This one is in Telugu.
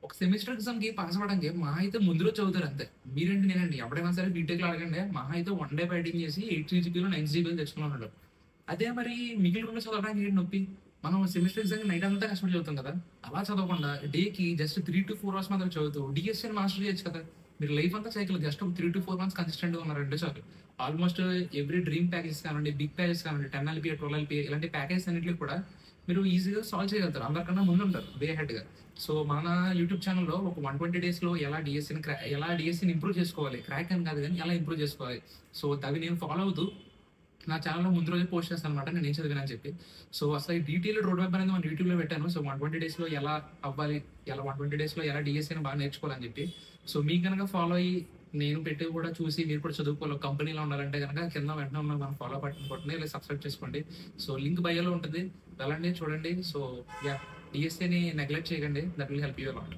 ఒక సెమిస్టర్ ఎగ్జామ్‌కి పాస్ అవ్వడానికి మహా అయితే ముందు రోజు చదువుతారు అంతే. మీరేంటి నేనండి ఎవడైనా సరే బీటెక్‌లో అడగండి మహా అయితే వన్ డే బ్యాటింగ్ చేసి 8 సీజీపీలో, 9 సీజీపీలో తెచ్చుకున్నాడు. అదే మరి మిగిలిన రోజుల్లో చదవడానికి ఏంటి నొప్పి? మనం సెమిస్టర్ ఎగ్జామ్‌కి నైట్ అంతా కష్టపడి చదువుతాం కదా! అలా చదవకుండా డేకి జస్ట్ 3-4 అవర్స్ మాత్రం చదువుతూ డీఎస్సీని మాస్టర్ చేయొచ్చు కదా! మీరు లైఫ్ అంతా చేయగలరు. జస్ట్ ఒక 3-4 మంత్స్ కన్సిస్టెంట్‌గా ఉన్నారంటే చాలు. ఆల్మోస్ట్ ఎవ్రీ డ్రీమ్ ప్యాకేజెస్ కానివ్వండి, బిగ్ ప్యాకేజెస్ కానివ్వండి, 10 ఎల్‌పీఏ, 12 ఎల్‌పీఏ ఇలాంటి ప్యాకేజెస్ అన్నిటికి కూడా మీరు ఈజీగా సాల్వ్ చేయగలుగుతారు. అందరికన్నా ముందుంటారు వే హెడ్‌గా. సో, మన యూట్యూబ్ ఛానెల్‌లో ఒక 120 డేస్‌లో ఎలా డీఎస్సీని ఇంప్రూవ్ చేసుకోవాలి. క్రాక్ అని కాదు గానీ, ఎలా ఇంప్రూవ్ చేసుకోవాలి. సో, అవి నేను ఫాలో అవుతూ నా ఛానెల్‌లో ముందు రోజే పోస్ట్ చేస్తాననమాట. నేనేం చదివానని చెప్పి. సో, అసలు ఈ డీటెయిల్డ్ రోడ్ మ్యాప్ అనేది మన యూట్యూబ్‌లో పెట్టాను. సో, 120 డేస్‌లో ఎలా అవ్వాలి, 120 డేస్‌లో ఎలా డీఎస్సీని బాగా నేర్చుకోవాలని చెప్పి. సో, మీకు గనక ఫాలో అయ్యి, నేను పెట్టేవి కూడా చూసి మీరు కూడా చదువుకోవాలి, ఒక కంపెనీలో ఉండాలంటే గనక కింద వెంటనే ఉన్న మన ఫాలో బటన్ కొట్టండి. లేదా సబ్స్క్రైబ్ చేసుకోండి. సో, లింక్ బయోలో ఉంటది. వెళ్ళండి చూడండి. So, yeah! డీఎస్సీని నెగ్లెక్ట్ చేయకండి. That will help you a lot.